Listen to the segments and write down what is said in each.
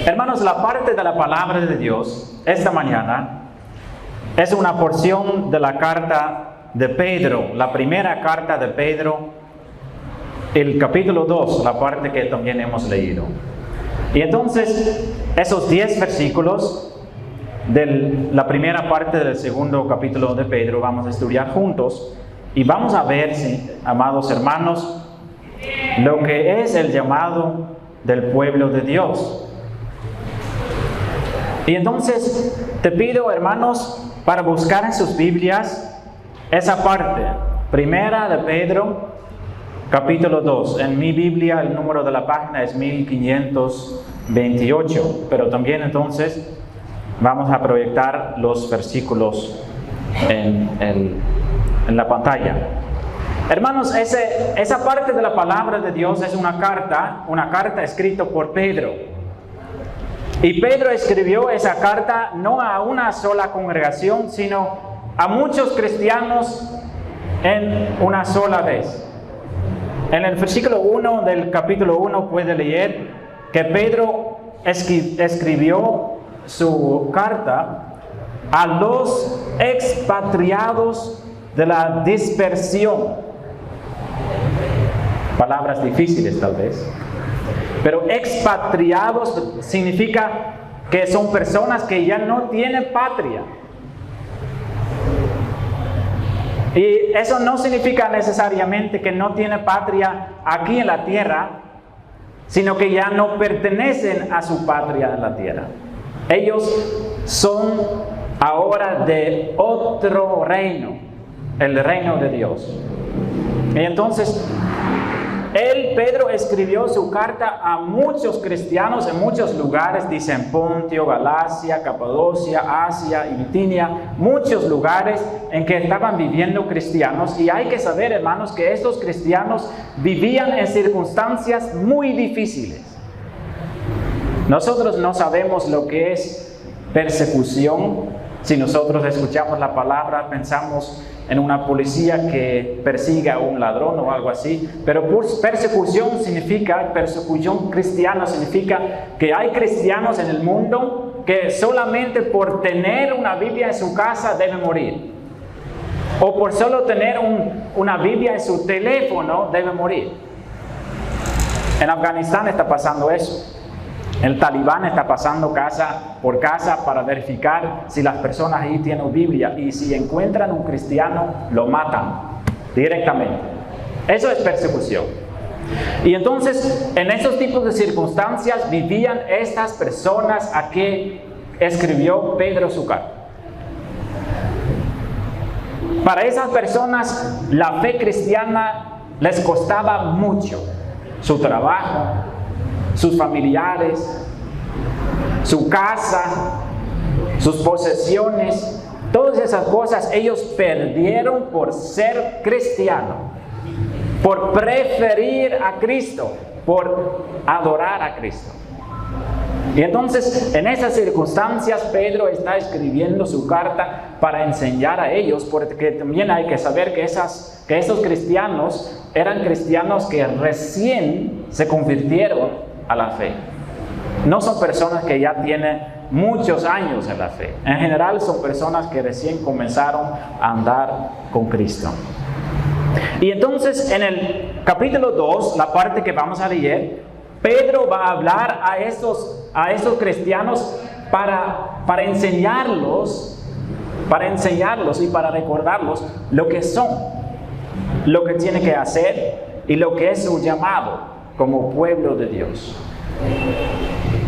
Hermanos, la parte de la palabra de Dios esta mañana es una porción de la carta de Pedro, la primera carta de Pedro, el capítulo 2, la parte que también hemos leído. Y entonces, esos 10 versículos de la primera parte del segundo capítulo de Pedro vamos a estudiar juntos y vamos a ver, amados hermanos, lo que es el llamado del pueblo de Dios. Y entonces te pido, hermanos, para buscar en sus Biblias esa parte, primera de Pedro, capítulo 2. En mi Biblia el número de la página es 1528, pero también entonces vamos a proyectar los versículos en la pantalla. Hermanos, esa parte de la palabra de Dios es una carta escrita por Pedro. Y Pedro escribió esa carta no a una sola congregación, sino a muchos cristianos en una sola vez. En el versículo 1 del capítulo 1 puede leer que Pedro escribió su carta a los expatriados de la dispersión. Palabras difíciles tal vez. Pero expatriados significa que son personas que ya no tienen patria. Y eso no significa necesariamente que no tienen patria aquí en la tierra, sino que ya no pertenecen a su patria en la tierra. Ellos son ahora de otro reino, el reino de Dios. Y entonces, Pedro escribió su carta a muchos cristianos en muchos lugares, dice en Pontio, Galacia, Capadocia, Asia y Bitinia, muchos lugares en que estaban viviendo cristianos. Y hay que saber, hermanos, que estos cristianos vivían en circunstancias muy difíciles. Nosotros no sabemos lo que es persecución. Si nosotros escuchamos la palabra, pensamos en una policía que persigue a un ladrón o algo así. Pero persecución cristiana significa que hay cristianos en el mundo que solamente por tener una Biblia en su casa deben morir. O por solo tener una Biblia en su teléfono deben morir. En Afganistán está pasando eso. El Talibán está pasando casa por casa para verificar si las personas ahí tienen Biblia, y si encuentran un cristiano, lo matan directamente. Eso es persecución. Y entonces, en esos tipos de circunstancias vivían estas personas a que escribió Pedro su carta. Para esas personas, la fe cristiana les costaba mucho. Su trabajo, sus familiares, su casa, sus posesiones, todas esas cosas ellos perdieron por ser cristiano, por preferir a Cristo, por adorar a Cristo. Y entonces, en esas circunstancias, Pedro está escribiendo su carta para enseñar a ellos, porque también hay que saber que esos cristianos eran cristianos que recién se convirtieron a la fe. No son personas que ya tienen muchos años en la fe. En general son personas que recién comenzaron a andar con Cristo. Y entonces en el capítulo 2, la parte que vamos a leer, Pedro va a hablar a esos cristianos para enseñarlos y para recordarlos lo que son, lo que tienen que hacer y lo que es su llamado como pueblo de Dios.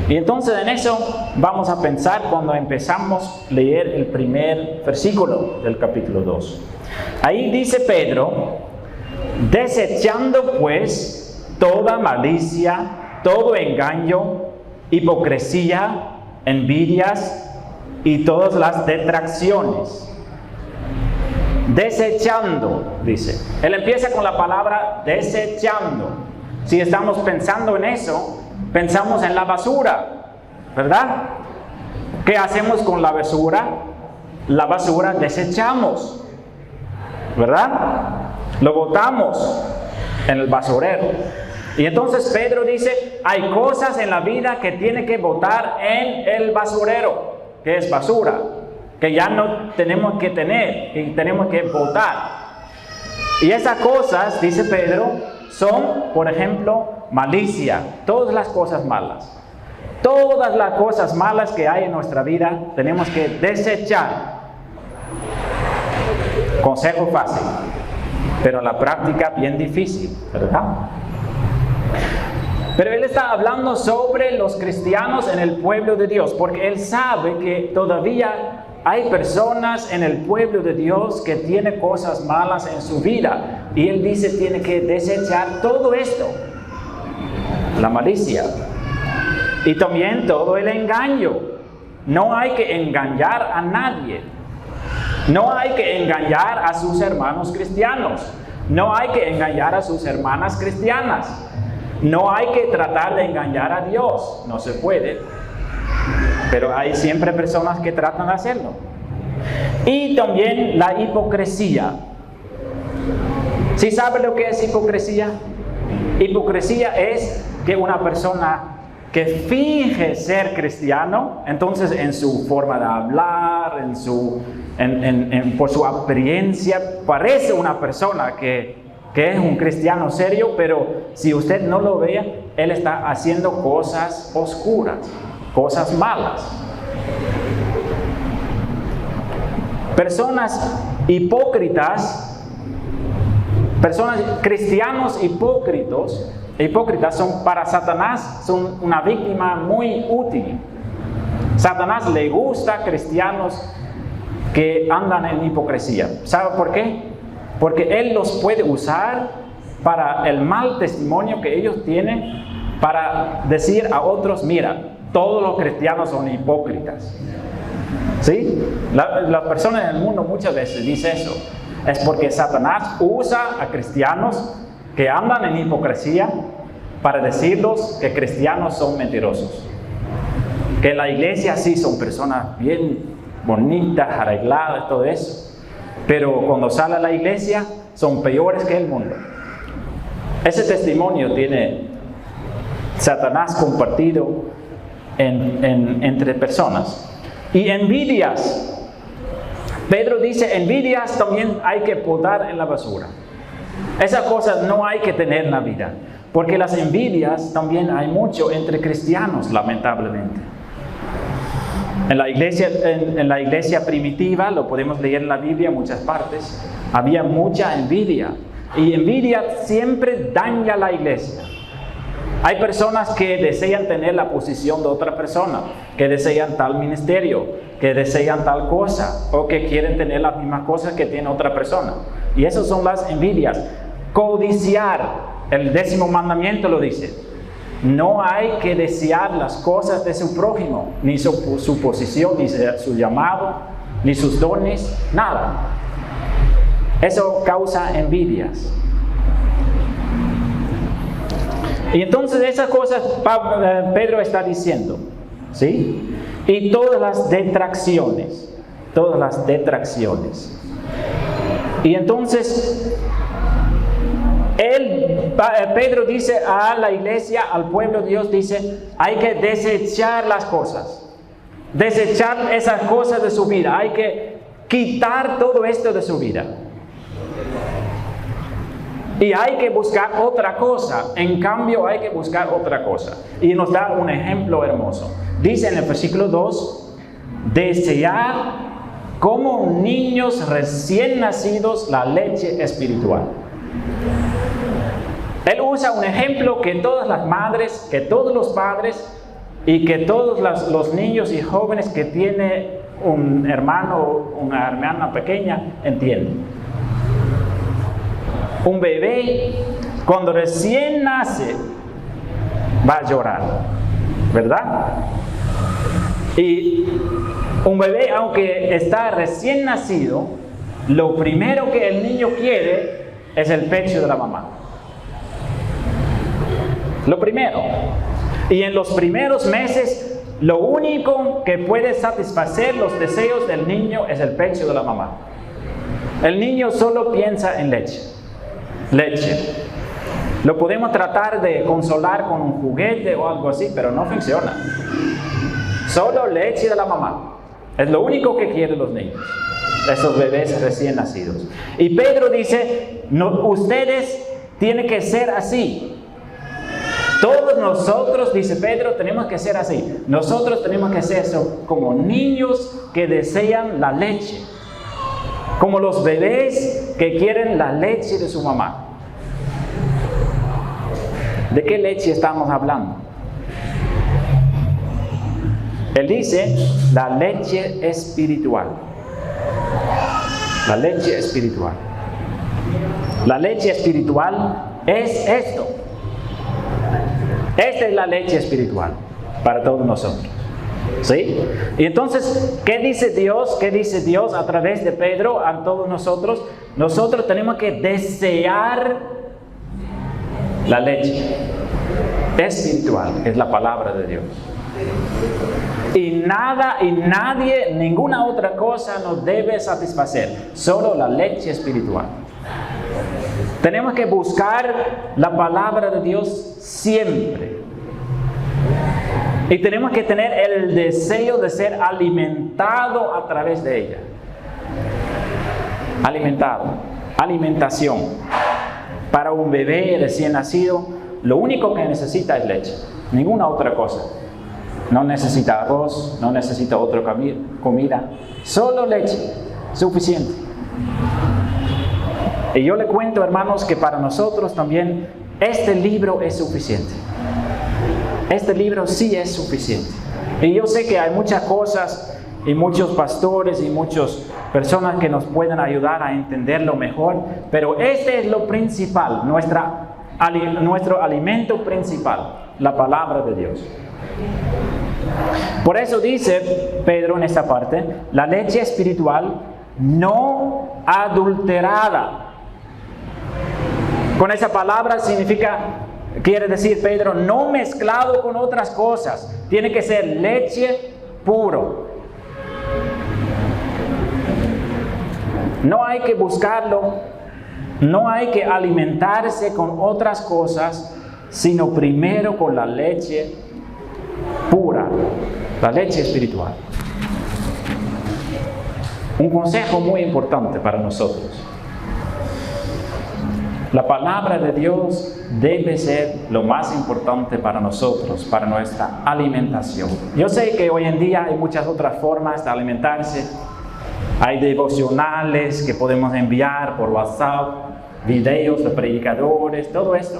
Y entonces en eso vamos a pensar cuando empezamos a leer el primer versículo del capítulo 2. Ahí dice Pedro: desechando pues toda malicia, todo engaño, hipocresía, envidias y todas las detracciones. Desechando, dice. Él empieza con la palabra desechando. Si estamos pensando en eso, pensamos en la basura, ¿verdad? ¿Qué hacemos con la basura? La basura desechamos, ¿verdad? Lo botamos en el basurero. Y entonces Pedro dice, hay cosas en la vida que tiene que botar en el basurero, que es basura, que ya no tenemos que tener y tenemos que botar. Y esas cosas, dice Pedro, son, por ejemplo, malicia, todas las cosas malas. Todas las cosas malas que hay en nuestra vida tenemos que desechar. Consejo fácil, pero en la práctica bien difícil, ¿verdad? Pero él está hablando sobre los cristianos en el pueblo de Dios, porque él sabe que todavía hay personas en el pueblo de Dios que tienen cosas malas en su vida. Y él dice, tiene que desechar todo esto. La malicia. Y también todo el engaño. No hay que engañar a nadie. No hay que engañar a sus hermanos cristianos. No hay que engañar a sus hermanas cristianas. No hay que tratar de engañar a Dios. No se puede. Pero hay siempre personas que tratan de hacerlo. Y también la hipocresía. ¿Sí sabe lo que es hipocresía? Hipocresía es que una persona que finge ser cristiano, entonces en su forma de hablar, por su apariencia, parece una persona que es un cristiano serio, pero si usted no lo ve, él está haciendo cosas oscuras, cosas malas. Personas hipócritas, personas cristianos hipócritas son para Satanás, son una víctima muy útil. Satanás le gusta cristianos que andan en hipocresía. ¿Sabe por qué? Porque él los puede usar para el mal testimonio que ellos tienen, para decir a otros, mira, todos los cristianos son hipócritas. ¿Sí? Las personas en el mundo muchas veces dicen eso. Es porque Satanás usa a cristianos que andan en hipocresía para decirlos que cristianos son mentirosos. Que en la iglesia sí son personas bien bonitas, arregladas, todo eso. Pero cuando sale a la iglesia son peores que el mundo. Ese testimonio tiene Satanás compartido entre personas. Y envidias. Pedro dice, envidias también hay que botar en la basura. Esas cosas no hay que tener en la vida. Porque las envidias también hay mucho entre cristianos, lamentablemente. En la iglesia primitiva, lo podemos leer en la Biblia en muchas partes, había mucha envidia. Y envidia siempre daña la iglesia. Hay personas que desean tener la posición de otra persona, que desean tal ministerio, que desean tal cosa, o que quieren tener las mismas cosas que tiene otra persona. Y esas son las envidias. Codiciar, el 10º mandamiento lo dice. No hay que desear las cosas de su prójimo, ni su posición, ni su llamado, ni sus dones, nada. Eso causa envidias. Y entonces esas cosas Pedro está diciendo, ¿sí? Y todas las detracciones. Y entonces Pedro dice a la iglesia, al pueblo de Dios, dice, hay que desechar las cosas. Desechar esas cosas de su vida. Hay que quitar todo esto de su vida. Y hay que buscar otra cosa. En cambio, hay que buscar otra cosa. Y nos da un ejemplo hermoso. Dice en el versículo 2, desear como niños recién nacidos la leche espiritual. Él usa un ejemplo que todas las madres, que todos los padres y que todos los niños y jóvenes que tienen un hermano o una hermana pequeña entienden. Un bebé, cuando recién nace, va a llorar, ¿verdad? Y un bebé, aunque está recién nacido, lo primero que el niño quiere es el pecho de la mamá. Lo primero. Y en los primeros meses, lo único que puede satisfacer los deseos del niño es el pecho de la mamá. El niño solo piensa en leche. Lo podemos tratar de consolar con un juguete o algo así, pero no funciona. Solo leche de la mamá. Es lo único que quieren los niños, esos bebés recién nacidos. Y Pedro dice, no, ustedes tienen que ser así. Todos nosotros, dice Pedro, tenemos que ser así. Nosotros tenemos que ser eso, como niños que desean la leche. Como los bebés que quieren la leche de su mamá. ¿De qué leche estamos hablando? Él dice, la leche espiritual. La leche espiritual. La leche espiritual es esto. Esta es la leche espiritual para todos nosotros. ¿Sí? Y entonces, ¿qué dice Dios? ¿Qué dice Dios a través de Pedro a todos nosotros? Nosotros tenemos que desear la leche espiritual, es la palabra de Dios. Y nada y nadie, ninguna otra cosa nos debe satisfacer, solo la leche espiritual. Tenemos que buscar la palabra de Dios siempre. Y tenemos que tener el deseo de ser alimentado a través de ella. Alimentado. Alimentación. Para un bebé recién nacido, lo único que necesita es leche. Ninguna otra cosa. No necesita arroz, no necesita otra comida. Solo leche. Suficiente. Y yo le cuento, hermanos, que para nosotros también este libro es suficiente. Este libro sí es suficiente. Y yo sé que hay muchas cosas y muchos pastores y muchas personas que nos pueden ayudar a entenderlo mejor, pero este es lo principal, nuestro alimento principal, la palabra de Dios. Por eso dice Pedro en esta parte, la leche espiritual no adulterada. Con esa palabra quiere decir Pedro, no mezclado con otras cosas. Tiene que ser leche puro. No hay que buscarlo, no hay que alimentarse con otras cosas, sino primero con la leche pura, la leche espiritual. Un consejo muy importante para nosotros. La palabra de Dios debe ser lo más importante para nosotros, para nuestra alimentación. Yo sé que hoy en día hay muchas otras formas de alimentarse. Hay devocionales que podemos enviar por WhatsApp, videos de predicadores, todo esto.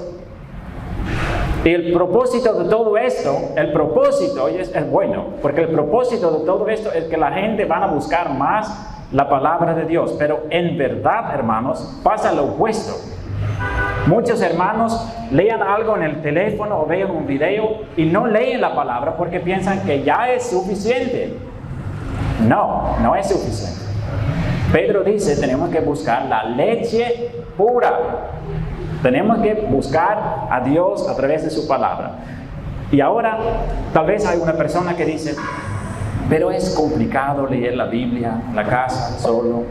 Y el propósito de todo esto, es bueno, porque el propósito de todo esto es que la gente va a buscar más la palabra de Dios. Pero en verdad, hermanos, pasa lo opuesto. Muchos hermanos lean algo en el teléfono o vean un video y no leen la palabra porque piensan que ya es suficiente. No, no es suficiente. Pedro dice, tenemos que buscar la leche pura. Tenemos que buscar a Dios a través de su palabra. Y ahora, tal vez hay una persona que dice, pero es complicado leer la Biblia en la casa, solo,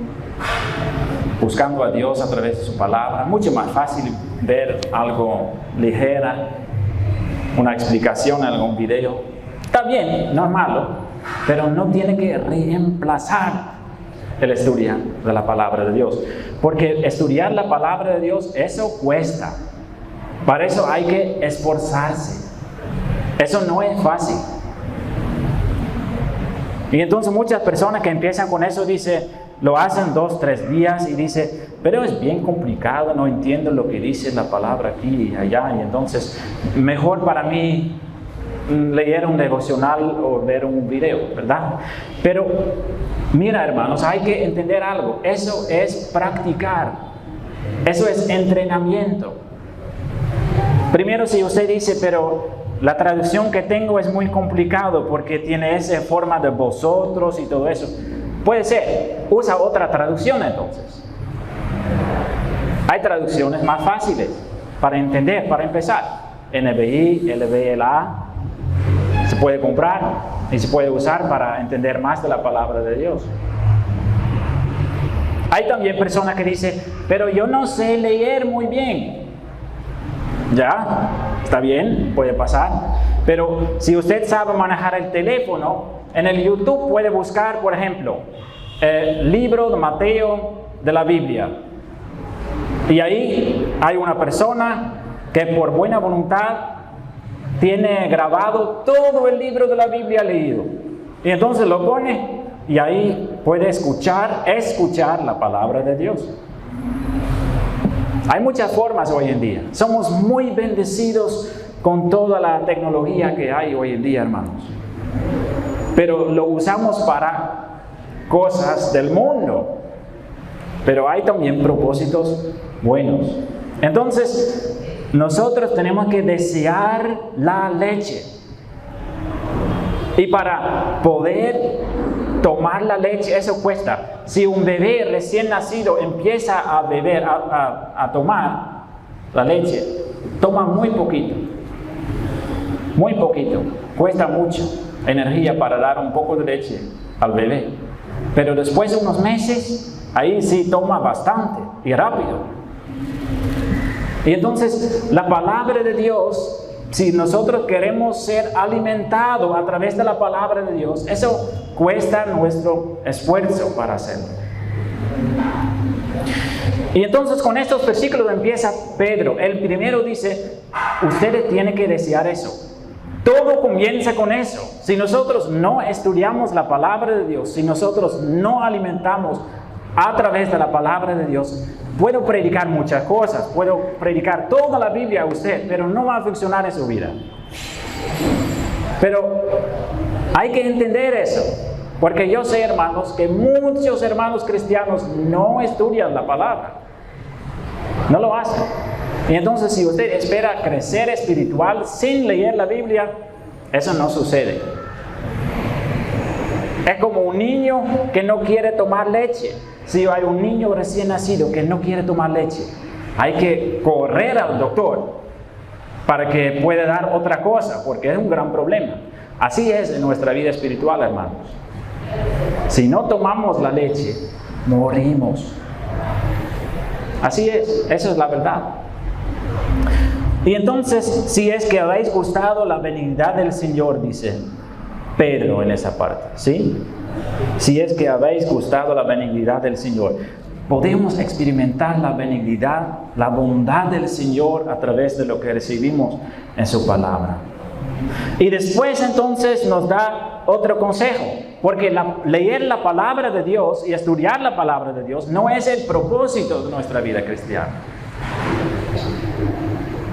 buscando a Dios a través de su palabra. Mucho más fácil ver algo ligera, una explicación en algún video. Está bien, no es malo, pero no tiene que reemplazar el estudiar de la palabra de Dios. Porque estudiar la palabra de Dios, eso cuesta. Para eso hay que esforzarse. Eso no es fácil. Y entonces muchas personas que empiezan con eso lo hacen 2, 3 días y dice, pero es bien complicado, no entiendo lo que dice la palabra aquí y allá, y entonces mejor para mí leer un devocional o ver un video, ¿verdad? Pero mira, hermanos, hay que entender algo, eso es practicar, eso es entrenamiento. Primero, si usted dice, pero la traducción que tengo es muy complicado porque tiene esa forma de vosotros y todo eso, puede ser, usa otra traducción entonces. Hay traducciones más fáciles para entender, para empezar. NBI, LBLA, se puede comprar y se puede usar para entender más de la palabra de Dios. Hay también personas que dicen, pero yo no sé leer muy bien. ¿Ya? ¿Está bien? Puede pasar. Pero si usted sabe manejar el teléfono, en el YouTube puede buscar, por ejemplo, el libro de Mateo de la Biblia. Y ahí hay una persona que por buena voluntad tiene grabado todo el libro de la Biblia leído. Y entonces lo pone y ahí puede escuchar la palabra de Dios. Hay muchas formas hoy en día. Somos muy bendecidos con toda la tecnología que hay hoy en día, hermanos. Pero lo usamos para cosas del mundo. Pero hay también propósitos buenos. Entonces, nosotros tenemos que desear la leche. Y para poder tomar la leche, eso cuesta. Si un bebé recién nacido empieza a beber, a tomar la leche, toma muy poquito. Muy poquito. Cuesta mucho energía para dar un poco de leche al bebé. Pero después de unos meses, ahí sí toma bastante y rápido. Y entonces la palabra de Dios, si nosotros queremos ser alimentados a través de la palabra de Dios, eso cuesta nuestro esfuerzo para hacerlo. Y entonces con estos versículos empieza Pedro. El primero dice, ustedes tienen que desear eso. Todo comienza con eso. Si nosotros no estudiamos la palabra de Dios, si nosotros no alimentamos a través de la palabra de Dios, puedo predicar muchas cosas, puedo predicar toda la Biblia a usted, pero no va a funcionar en su vida. Pero hay que entender eso, porque yo sé, hermanos, que muchos hermanos cristianos no estudian la palabra, no lo hacen. Y entonces si usted espera crecer espiritual sin leer la Biblia, eso no sucede. Es como un niño que no quiere tomar leche. Si hay un niño recién nacido que no quiere tomar leche, hay que correr al doctor para que pueda dar otra cosa, porque es un gran problema. Así es en nuestra vida espiritual, hermanos. Si no tomamos la leche, morimos. Así es, eso es la verdad. Y entonces, si es que habéis gustado la benignidad del Señor, dice Pedro en esa parte, ¿sí? Si es que habéis gustado la benignidad del Señor, podemos experimentar la benignidad, la bondad del Señor a través de lo que recibimos en su palabra. Y después entonces nos da otro consejo, porque leer la palabra de Dios y estudiar la palabra de Dios no es el propósito de nuestra vida cristiana.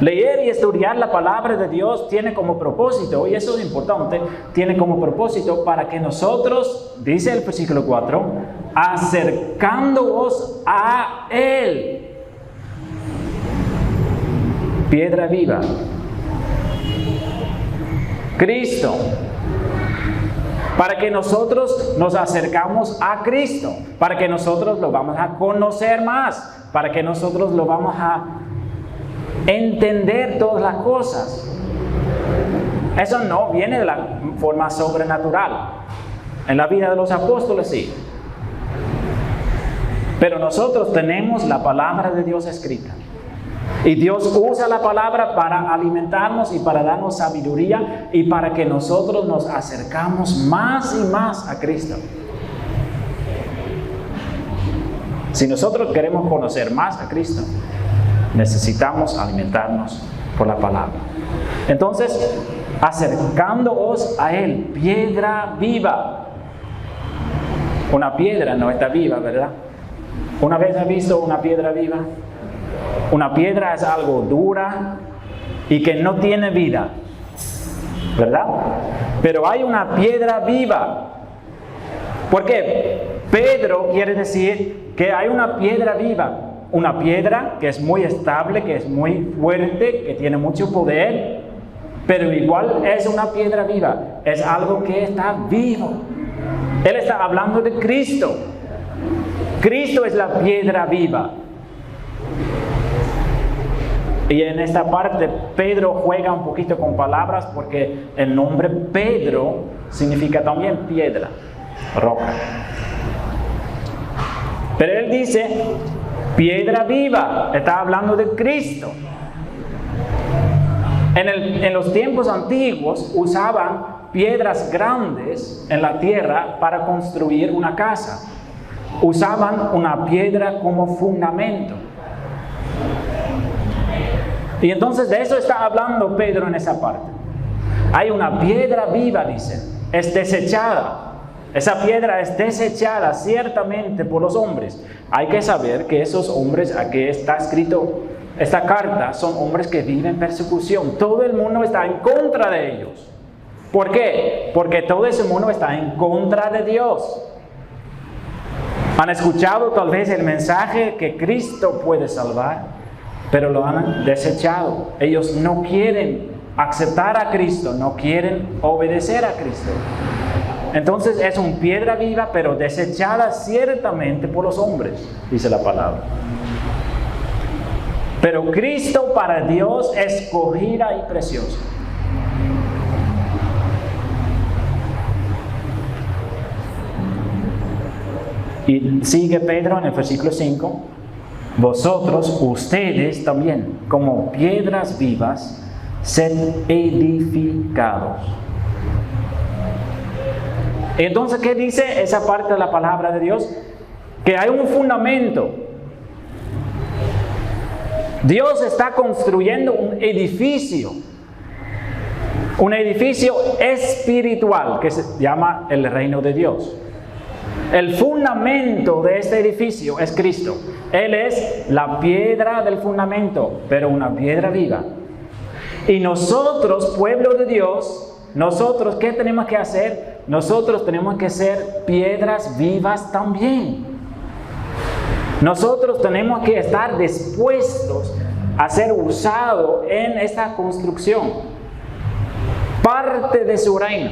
Leer y estudiar la palabra de Dios tiene como propósito, y eso es importante, tiene como propósito para que nosotros, dice el versículo 4, acercándoos a Él, piedra viva, Cristo, para que nosotros nos acercamos a Cristo, para que nosotros lo vamos a conocer más, para que nosotros lo vamos a entender todas las cosas. Eso no viene de la forma sobrenatural. En la vida de los apóstoles sí. Pero nosotros tenemos la palabra de Dios escrita. Y Dios usa la palabra para alimentarnos y para darnos sabiduría y para que nosotros nos acercamos más y más a Cristo. Si nosotros queremos conocer más a Cristo, necesitamos alimentarnos por la palabra. Entonces, acercándoos a Él, piedra viva. Una piedra no está viva, ¿verdad? ¿Una vez has visto una piedra viva? Una piedra es algo dura y que no tiene vida, ¿verdad? Pero hay una piedra viva. ¿Por qué? Pedro quiere decir que hay una piedra viva. Una piedra que es muy estable, que es muy fuerte, que tiene mucho poder, pero igual es una piedra viva, es algo que está vivo. Él está hablando de Cristo. Cristo es la piedra viva. Y en esta parte Pedro juega un poquito con palabras porque el nombre Pedro significa también piedra, roca. Pero él dice piedra viva, está hablando de Cristo. En los tiempos antiguos usaban piedras grandes en la tierra para construir una casa. Usaban una piedra como fundamento. Y entonces de eso está hablando Pedro en esa parte. Hay una piedra viva, dice, es desechada. Esa piedra es desechada ciertamente por los hombres. Hay que saber que esos hombres, aquí está escrito esta carta, son hombres que viven persecución. Todo el mundo está en contra de ellos. ¿Por qué? Porque todo ese mundo está en contra de Dios. Han escuchado tal vez el mensaje que Cristo puede salvar, pero lo han desechado. Ellos no quieren aceptar a Cristo, no quieren obedecer a Cristo. Entonces es una piedra viva, pero desechada ciertamente por los hombres, dice la palabra. Pero Cristo para Dios es escogida y preciosa. Y sigue Pedro en el versículo 5. Vosotros, ustedes también, como piedras vivas, sed edificados. Entonces, ¿qué dice esa parte de la palabra de Dios? Que hay un fundamento. Dios está construyendo un edificio espiritual que se llama el reino de Dios. El fundamento de este edificio es Cristo. Él es la piedra del fundamento, pero una piedra viva. Y nosotros, pueblo de Dios, nosotros, ¿qué tenemos que hacer? Nosotros tenemos que ser piedras vivas también. Nosotros tenemos que estar dispuestos a ser usados en esta construcción. Parte de su reino.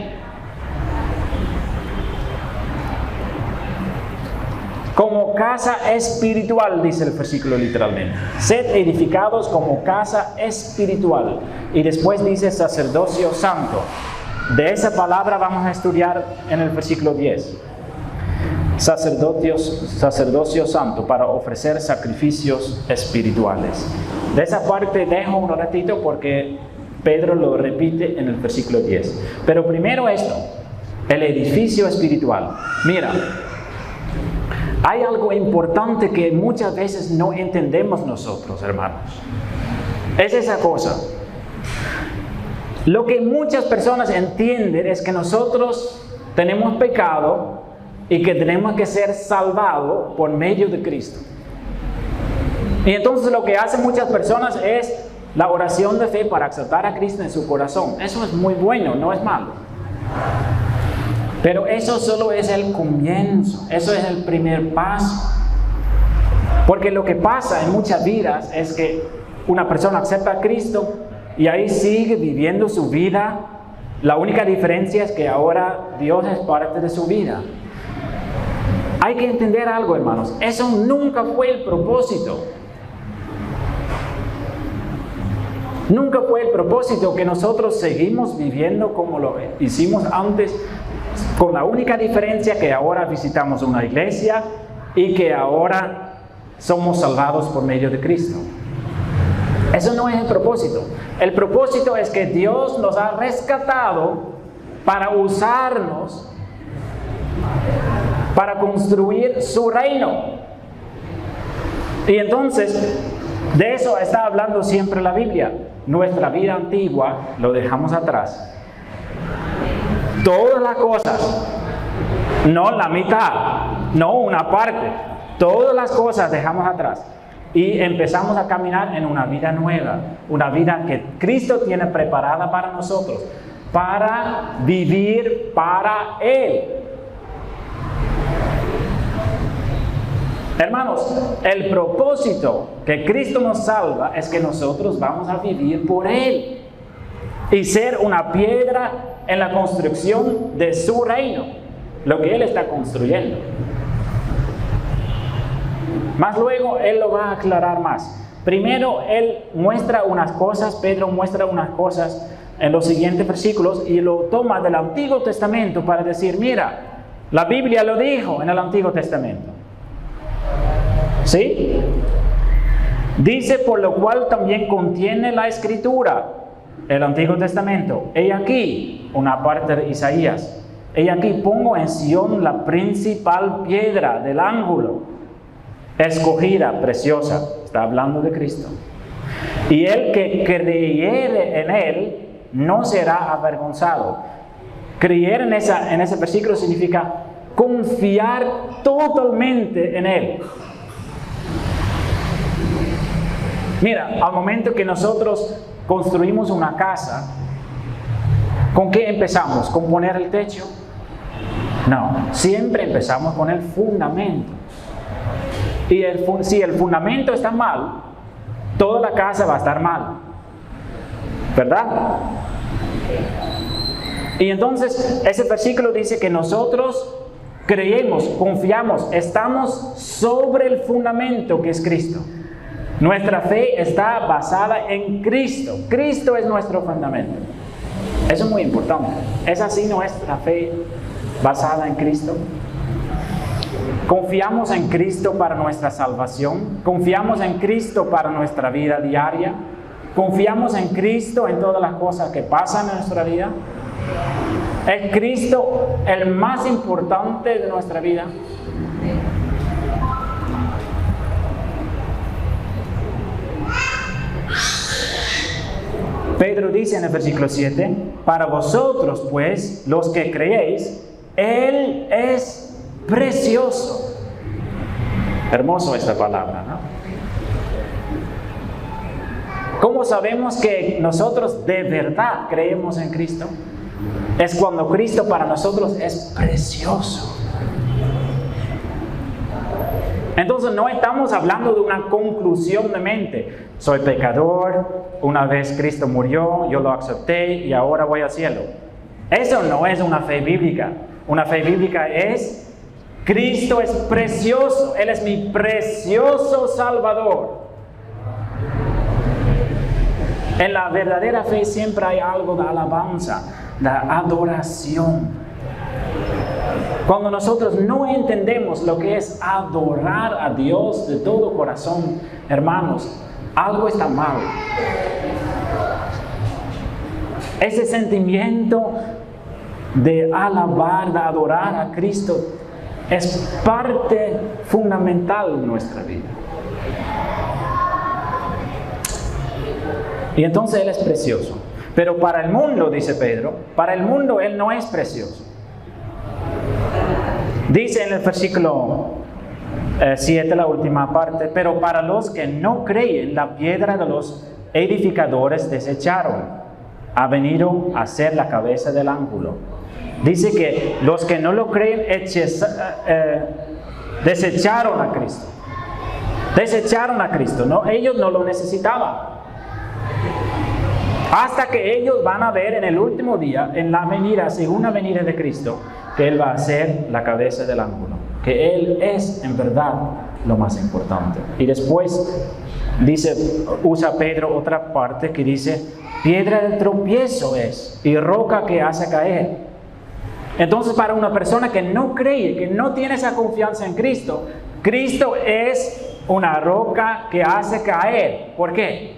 Como casa espiritual, dice el versículo literalmente. Sed edificados como casa espiritual. Y después dice sacerdocio santo. De esa palabra vamos a estudiar en el versículo 10. Sacerdocio santo para ofrecer sacrificios espirituales. De esa parte dejo un ratito porque Pedro lo repite en el versículo 10. Pero primero esto, el edificio espiritual. Mira, hay algo importante que muchas veces no entendemos nosotros, hermanos. Es esa cosa. Lo que muchas personas entienden es que nosotros tenemos pecado y que tenemos que ser salvados por medio de Cristo. Y entonces lo que hacen muchas personas es la oración de fe para aceptar a Cristo en su corazón. Eso es muy bueno, no es malo. Pero eso solo es el comienzo, eso es el primer paso. Porque lo que pasa en muchas vidas es que una persona acepta a Cristo y ahí sigue viviendo su vida. La única diferencia es que ahora Dios es parte de su vida. Hay que entender algo, hermanos. Eso nunca fue el propósito. Nunca fue el propósito que nosotros seguimos viviendo como lo hicimos antes, con la única diferencia que ahora visitamos una iglesia y que ahora somos salvados por medio de Cristo. Eso no es el propósito. El propósito es que Dios nos ha rescatado para usarnos para construir su reino. Y entonces, de eso está hablando siempre la Biblia. Nuestra vida antigua lo dejamos atrás. Todas las cosas, no la mitad, no una parte, todas las cosas dejamos atrás y empezamos a caminar en una vida nueva, una vida que Cristo tiene preparada para nosotros, para vivir para Él. Hermanos, el propósito que Cristo nos salva es que nosotros vamos a vivir por Él y ser una piedra en la construcción de su reino, lo que Él está construyendo. Más luego Él lo va a aclarar más. Primero Él muestra unas cosas, Pedro muestra unas cosas en los siguientes versículos y lo toma del Antiguo Testamento para decir, mira, la Biblia lo dijo en el Antiguo Testamento. ¿Sí? Dice, por lo cual también contiene la Escritura. el Antiguo Testamento. He aquí, una parte de Isaías. He aquí pongo en Sión la principal piedra del ángulo, escogida, preciosa. Está hablando de Cristo. Y el que creyere en Él no será avergonzado. Creer en ese versículo significa confiar totalmente en Él. Mira, al momento que nosotros construimos una casa, ¿con qué empezamos? ¿Con poner el techo? No, siempre empezamos con el fundamento. Y si el fundamento está mal, toda la casa va a estar mal, ¿verdad? Y entonces ese versículo dice que nosotros creemos, confiamos, estamos sobre el fundamento que es Cristo. Nuestra fe está basada en Cristo. Cristo es nuestro fundamento. Eso es muy importante. ¿Es así nuestra fe basada en Cristo? ¿Confiamos en Cristo para nuestra salvación? ¿Confiamos en Cristo para nuestra vida diaria? ¿Confiamos en Cristo en todas las cosas que pasan en nuestra vida? ¿Es Cristo el más importante de nuestra vida? Pedro dice en el versículo 7, para vosotros pues, los que creéis, Él es precioso. Hermoso esta palabra, ¿no? ¿Cómo sabemos que nosotros de verdad creemos en Cristo? Es cuando Cristo para nosotros es precioso. Entonces no estamos hablando de una conclusión de mente. Soy pecador, una vez Cristo murió, yo lo acepté y ahora voy al cielo. Eso no es una fe bíblica. Una fe bíblica es, Cristo es precioso, Él es mi precioso Salvador. En la verdadera fe siempre hay algo de alabanza, de adoración. Cuando nosotros no entendemos lo que es adorar a Dios de todo corazón, hermanos, algo está mal. Ese sentimiento de alabar, de adorar a Cristo es parte fundamental de nuestra vida. Y entonces Él es precioso. Pero para el mundo, dice Pedro, para el mundo Él no es precioso. Dice en el versículo 7, la última parte, pero para los que no creen, la piedra de los edificadores desecharon, ha venido a ser la cabeza del ángulo. Dice que los que no lo creen desecharon a Cristo. Desecharon a Cristo, ¿no? Ellos no lo necesitaban. Hasta que ellos van a ver en el último día, en la venida, segunda venida de Cristo, que Él va a ser la cabeza del ángulo. Que Él es en verdad lo más importante. Y después usa Pedro otra parte que dice, piedra de tropiezo es y roca que hace caer. Entonces para una persona que no cree, que no tiene esa confianza en Cristo, Cristo es una roca que hace caer. ¿Por qué?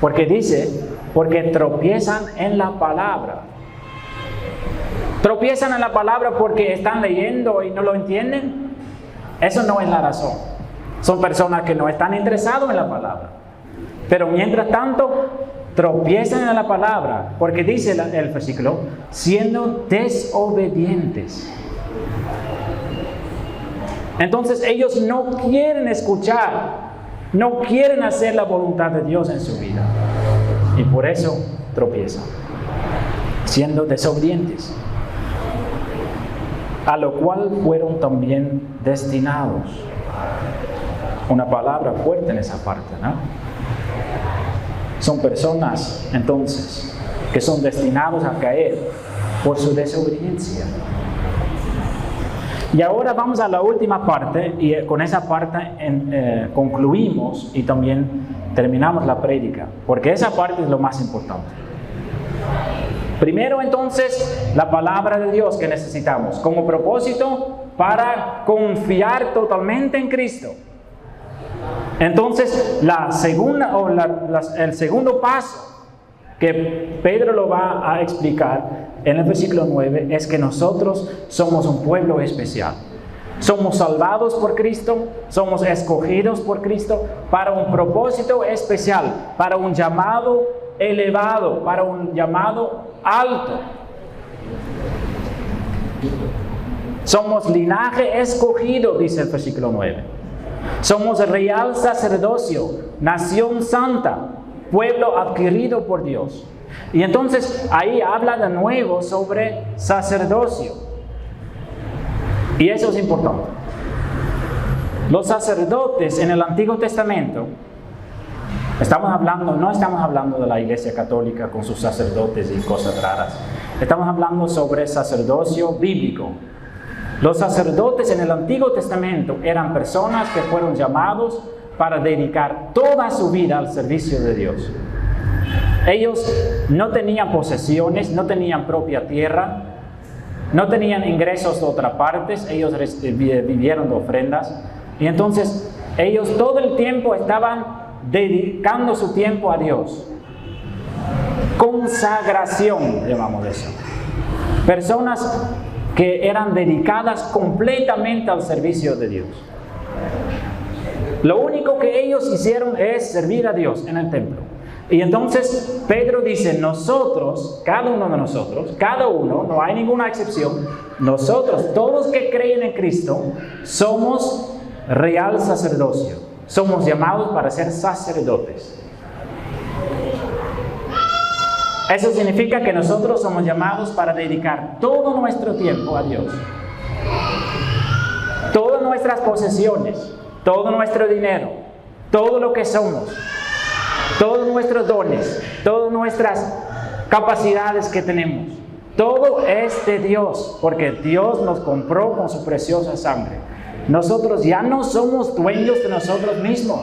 Porque dice, porque tropiezan en la palabra. ¿Tropiezan en la palabra porque están leyendo y no lo entienden? Eso no es la razón. Son personas que no están interesadas en la palabra. Pero mientras tanto, tropiezan en la palabra. Porque dice el versículo, siendo desobedientes. Entonces ellos no quieren escuchar. No quieren hacer la voluntad de Dios en su vida. Y por eso tropiezan. Siendo desobedientes. A lo cual fueron también destinados. Una palabra fuerte en esa parte, ¿no? Son personas, entonces, que son destinados a caer por su desobediencia. Y ahora vamos a la última parte, y con esa parte concluimos y también terminamos la prédica, porque esa parte es lo más importante. Primero entonces, la palabra de Dios que necesitamos como propósito para confiar totalmente en Cristo. Entonces, el segundo paso que Pedro lo va a explicar en el versículo 9 es que nosotros somos un pueblo especial. Somos salvados por Cristo, somos escogidos por Cristo para un propósito especial, para un llamado elevado, para un llamado alto. Somos linaje escogido, dice el versículo 9. Somos real sacerdocio, nación santa, pueblo adquirido por Dios. Y entonces ahí habla de nuevo sobre sacerdocio. Y eso es importante. Los sacerdotes en el Antiguo Testamento, no estamos hablando de la Iglesia Católica con sus sacerdotes y cosas raras. Estamos hablando sobre sacerdocio bíblico. Los sacerdotes en el Antiguo Testamento eran personas que fueron llamados para dedicar toda su vida al servicio de Dios. Ellos no tenían posesiones, no tenían propia tierra, no tenían ingresos de otras partes, ellos vivieron de ofrendas. Y entonces ellos todo el tiempo estaban dedicando su tiempo a Dios. Consagración, llamamos eso. Personas que eran dedicadas completamente al servicio de Dios. Lo único que ellos hicieron es servir a Dios en el templo. Y entonces Pedro dice, nosotros, cada uno de nosotros, cada uno, no hay ninguna excepción, nosotros, todos que creen en Cristo, somos real sacerdocio. Somos llamados para ser sacerdotes. Eso significa que nosotros somos llamados para dedicar todo nuestro tiempo a Dios. Todas nuestras posesiones, todo nuestro dinero, todo lo que somos, todos nuestros dones, todas nuestras capacidades que tenemos, todo es de Dios, porque Dios nos compró con su preciosa sangre. Nosotros ya no somos dueños de nosotros mismos.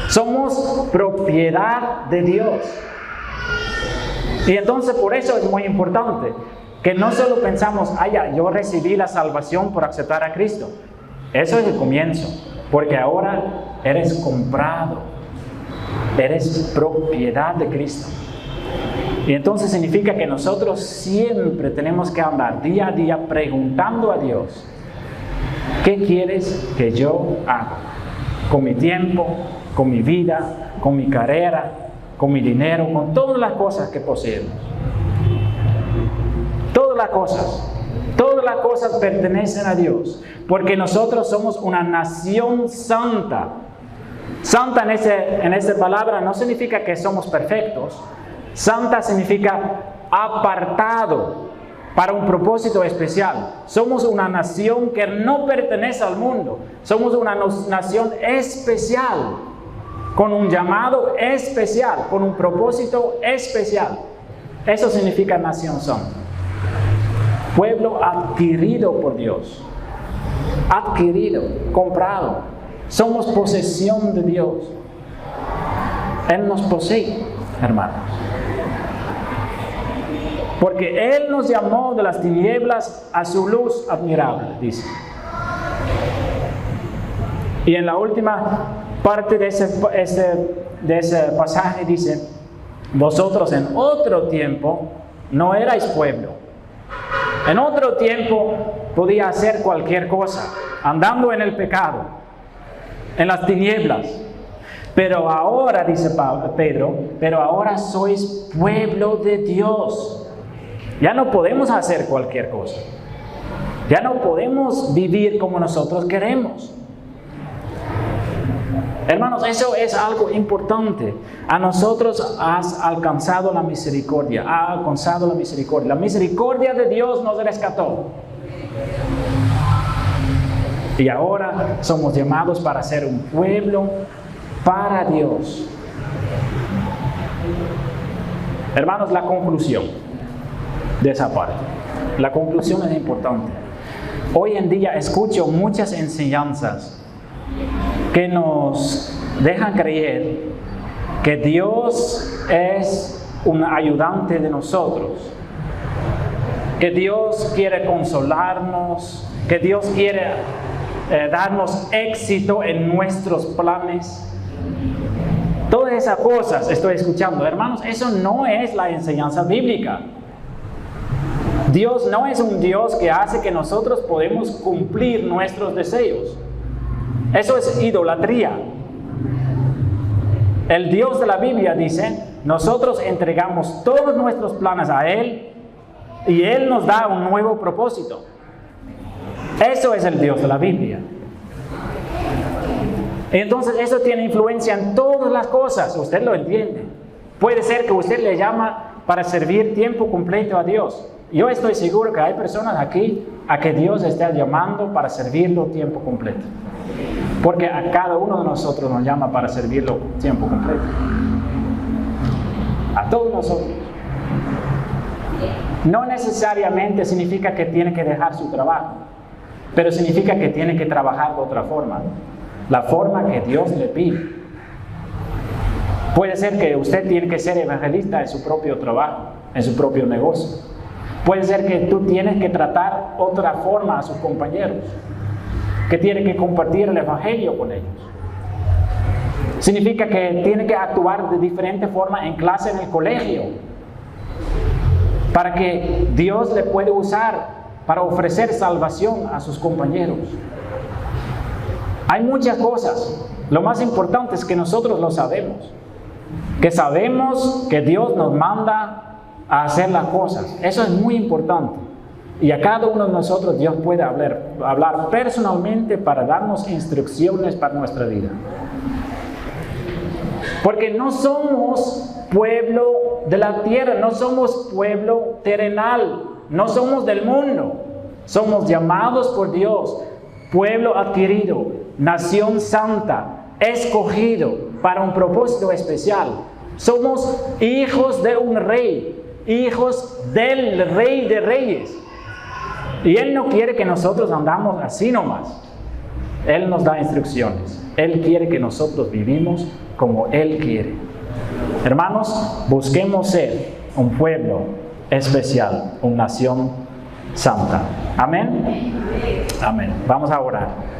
Somos propiedad de Dios. Y entonces por eso es muy importante que no solo pensamos, yo recibí la salvación por aceptar a Cristo. Eso es el comienzo, porque ahora eres comprado, eres propiedad de Cristo. Y entonces significa que nosotros siempre tenemos que andar día a día preguntando a Dios, ¿qué quieres que yo haga con mi tiempo, con mi vida, con mi carrera, con mi dinero, con todas las cosas que poseemos? Todas las cosas pertenecen a Dios, porque nosotros somos una nación santa. Santa en esa palabra no significa que somos perfectos. Santa significa apartado para un propósito especial. Somos una nación que no pertenece al mundo. Somos una nación especial, con un llamado especial, con un propósito especial. Eso significa nación santa. Pueblo adquirido por Dios. Adquirido, comprado. Somos posesión de Dios. Él nos posee, hermanos. Porque Él nos llamó de las tinieblas a su luz admirable, dice. Y en la última parte de ese pasaje dice, vosotros en otro tiempo no erais pueblo. En otro tiempo podía hacer cualquier cosa, andando en el pecado, en las tinieblas. Pero ahora, dice Pedro, pero ahora sois pueblo de Dios. Ya no podemos hacer cualquier cosa. Ya no podemos vivir como nosotros queremos. Hermanos, eso es algo importante. A nosotros has alcanzado la misericordia. Ha alcanzado la misericordia. La misericordia de Dios nos rescató. Y ahora somos llamados para ser un pueblo para Dios. Hermanos, la conclusión de esa parte. La conclusión es importante. Hoy en día escucho muchas enseñanzas que nos dejan creer que Dios es un ayudante de nosotros, que Dios quiere consolarnos, que Dios quiere darnos éxito en nuestros planes. Todas esas cosas estoy escuchando. Hermanos, eso no es la enseñanza bíblica. Dios no es un Dios que hace que nosotros podemos cumplir nuestros deseos. Eso es idolatría. El Dios de la Biblia dice, nosotros entregamos todos nuestros planes a Él y Él nos da un nuevo propósito. Eso es el Dios de la Biblia. Entonces eso tiene influencia en todas las cosas, usted lo entiende. Puede ser que usted le llama para servir tiempo completo a Dios. Yo estoy seguro que hay personas aquí a que Dios está llamando para servirlo tiempo completo. Porque a cada uno de nosotros nos llama para servirlo tiempo completo. A todos nosotros. No necesariamente significa que tiene que dejar su trabajo, pero significa que tiene que trabajar de otra forma. La forma que Dios le pide. Puede ser que usted tiene que ser evangelista en su propio trabajo, en su propio negocio. Puede ser que tú tienes que tratar otra forma a sus compañeros, que tiene que compartir el evangelio con ellos. Significa que tiene que actuar de diferente forma en clase en el colegio, para que Dios le pueda usar para ofrecer salvación a sus compañeros. Hay muchas cosas. Lo más importante es que nosotros lo sabemos. Que sabemos que Dios nos manda a hacer las cosas. Eso es muy importante. Y a cada uno de nosotros Dios puede hablar personalmente para darnos instrucciones para nuestra vida. Porque no somos pueblo de la tierra, no somos pueblo terrenal, no somos del mundo. Somos llamados por Dios, pueblo adquirido, nación santa, escogido para un propósito especial. Somos hijos de un rey, hijos del Rey de Reyes. Y Él no quiere que nosotros andamos así nomás. Él nos da instrucciones. Él quiere que nosotros vivimos como Él quiere. Hermanos, busquemos ser un pueblo especial, una nación santa. Amén. Amén. Vamos a orar.